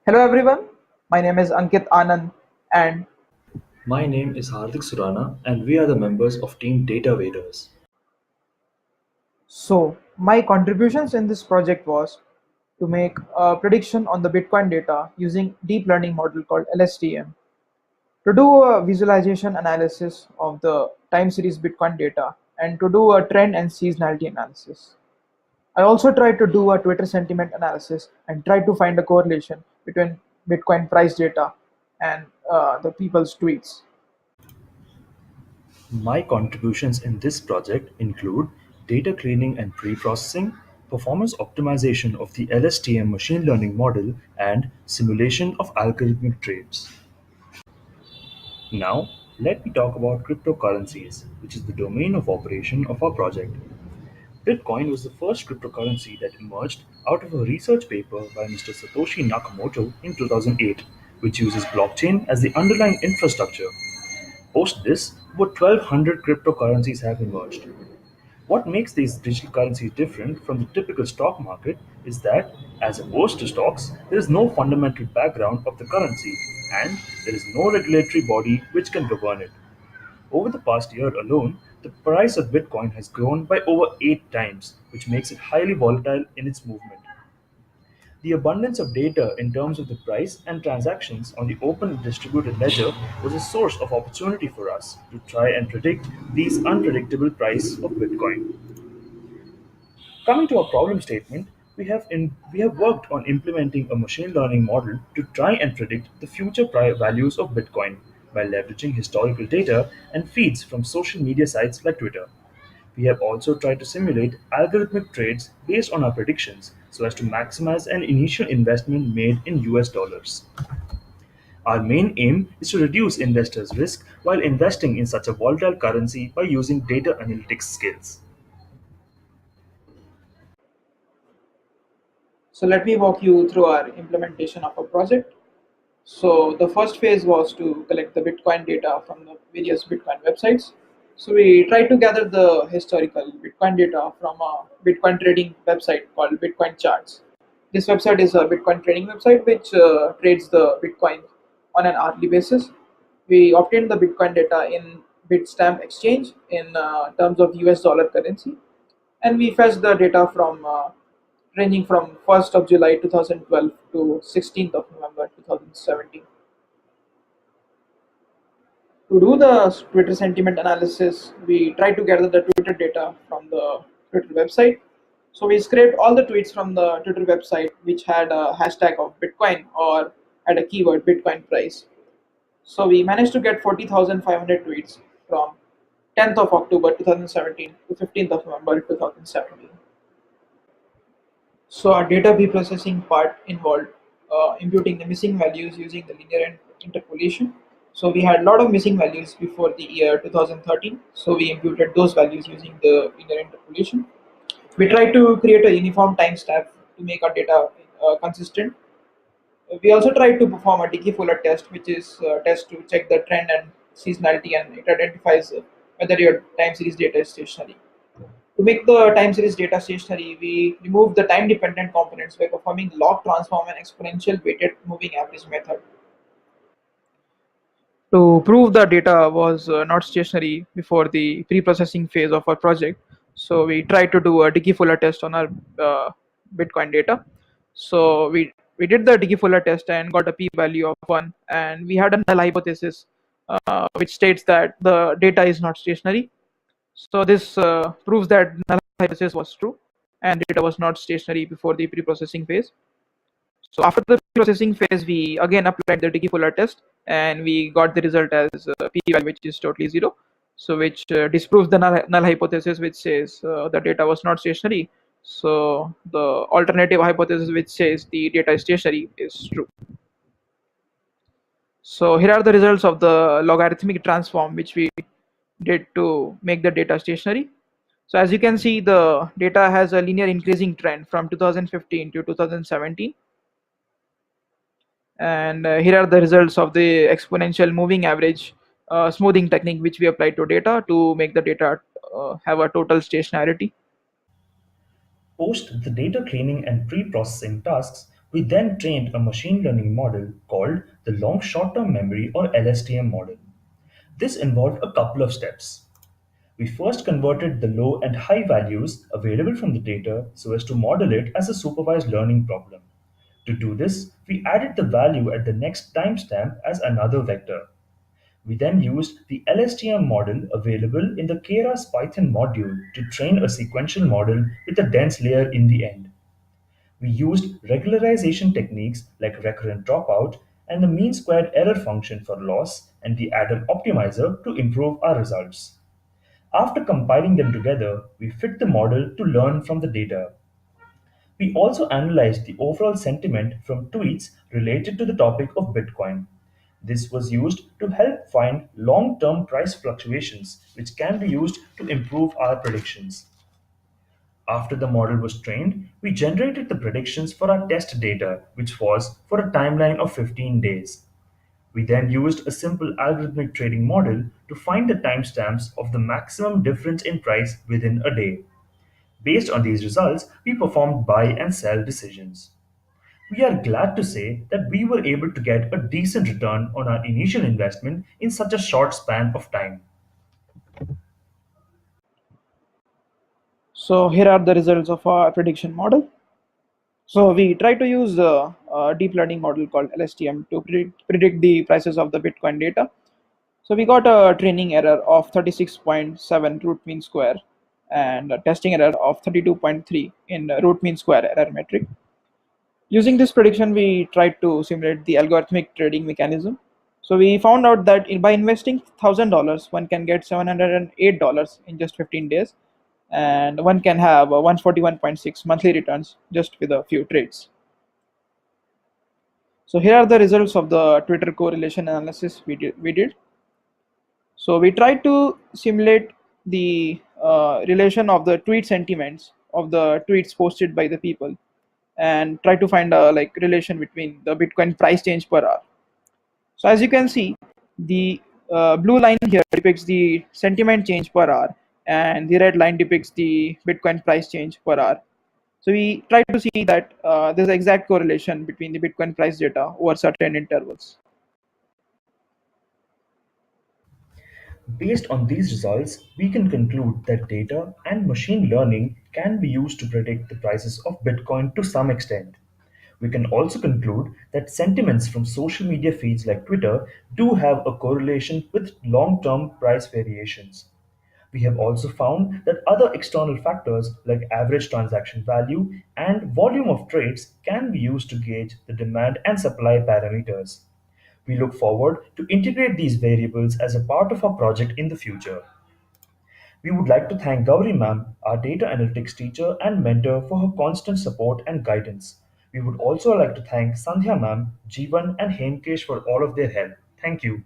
Hello everyone, my name is Ankit Anand and My name is Hardik Surana, and we are the members of Team Data Vaders. so my contributions in this project was to make a prediction on the Bitcoin data using deep learning model called LSTM, to do a visualization analysis of the time series Bitcoin data and to do a trend and seasonality analysis. I also tried to do a Twitter sentiment analysis and tried to find a correlation between Bitcoin price data and the people's tweets. My contributions in this project include data cleaning and pre-processing, performance optimization of the LSTM machine learning model, and simulation of algorithmic trades. Now, let me talk about cryptocurrencies, which is the domain of operation of our project. Bitcoin was the first cryptocurrency that emerged out of a research paper by Mr. Satoshi Nakamoto in 2008, which uses blockchain as the underlying infrastructure. Post this, over 1,200 cryptocurrencies have emerged. What makes these digital currencies different from the typical stock market is that, as opposed to stocks, there is no fundamental background of the currency and there is no regulatory body which can govern it. Over the past year alone, the price of Bitcoin has grown by over 8 times, which makes it highly volatile in its movement. The abundance of data in terms of the price and transactions on the open and distributed ledger was a source of opportunity for us to try and predict these unpredictable price of Bitcoin. Coming to our problem statement, we have worked on implementing a machine learning model to try and predict the future values of Bitcoin by leveraging historical data and feeds from social media sites like Twitter. We have also tried to simulate algorithmic trades based on our predictions so as to maximize an initial investment made in US dollars. Our main aim is to reduce investors' risk while investing in such a volatile currency by using data analytics skills. So let me walk you through our implementation of a project. So the first phase was to collect the Bitcoin data from the various Bitcoin websites. So we tried to gather the historical Bitcoin data from a Bitcoin trading website called Bitcoin Charts. This website is a Bitcoin trading website which trades the Bitcoin on an hourly basis. We obtained the Bitcoin data in Bitstamp exchange in terms of US dollar currency, and we fetched the data from ranging from 1st of July 2012 to 16th of November 2017. To do the Twitter sentiment analysis, we tried to gather the Twitter data from the Twitter website. So we scraped all the tweets from the Twitter website which had a hashtag of Bitcoin or had a keyword Bitcoin price. So we managed to get 40,500 tweets from 10th of October 2017 to 15th of November 2017. So our data preprocessing part involved imputing the missing values using the linear interpolation. So we had a lot of missing values before the year 2013. So we imputed those values using the linear interpolation. We tried to create a uniform time stamp to make our data consistent. We also tried to perform a Dickey Fuller test, which is a test to check the trend and seasonality, and it identifies whether your time series data is stationary. To make the time series data stationary, we remove the time dependent components by performing log transform and exponential weighted moving average method. To prove the data was not stationary before the pre-processing phase of our project, so we tried to do a Dickey Fuller test on our Bitcoin data. So we did the Dickey Fuller test and got a p-value of 1, and we had a null hypothesis which states that the data is not stationary. So this proves that null hypothesis was true and data was not stationary before the pre-processing phase. So after the processing phase, we again applied the Dickey Fuller test, and we got the result as p-value, which is totally zero. So which disproves the null hypothesis, which says the data was not stationary. So the alternative hypothesis, which says the data is stationary, is true. So here are the results of the logarithmic transform which we did to make the data stationary. So as you can see, the data has a linear increasing trend from 2015 to 2017. And here are the results of the exponential moving average smoothing technique which we applied to data to make the data have a total stationarity. Post the data cleaning and pre processing tasks, We then trained a machine learning model called the long short term memory or LSTM model. This involved a couple of steps. We first converted the low and high values available from the data so as to model it as a supervised learning problem. To do this, we added the value at the next timestamp as another vector. We then used the LSTM model available in the Keras Python module to train a sequential model with a dense layer in the end. We used regularization techniques like recurrent dropout and the mean squared error function for loss and the adder optimizer to improve our results. After compiling them together, we fit the model to learn from the data. We also analyzed the overall sentiment from tweets related to the topic of Bitcoin. This was used to help find long term price fluctuations, which can be used to improve our predictions. After the model was trained, we generated the predictions for our test data, which was for a timeline of 15 days. We then used a simple algorithmic trading model to find the timestamps of the maximum difference in price within a day. Based on these results, we performed buy and sell decisions. We are glad to say that we were able to get a decent return on our initial investment in such a short span of time. So here are the results of our prediction model. So we try to use a deep learning model called LSTM to predict the prices of the Bitcoin data. So we got a training error of 36.7 root mean square and a testing error of 32.3 in root mean square error metric. Using this prediction, we tried to simulate the algorithmic trading mechanism. So we found out that by investing $1,000, one can get $708 in just 15 days, and one can have 141.6 monthly returns just with a few trades. So here are the results of the Twitter correlation analysis we did. So we tried to simulate the relation of the tweet sentiments of the tweets posted by the people and try to find a like relation between the Bitcoin price change per hour. So as you can see, the blue line here depicts the sentiment change per hour, and the red line depicts the Bitcoin price change per hour. So we try to see that there's an exact correlation between the Bitcoin price data over certain intervals. Based on these results, we can conclude that data and machine learning can be used to predict the prices of Bitcoin to some extent. We can also conclude that sentiments from social media feeds like Twitter do have a correlation with long term price variations. We have also found that other external factors like average transaction value and volume of trades can be used to gauge the demand and supply parameters. We look forward to integrate these variables as a part of our project in the future. We would like to thank Gauri ma'am, our data analytics teacher and mentor, for her constant support and guidance. We would also like to thank Sandhya ma'am, Jeevan and Hemkesh for all of their help. Thank you.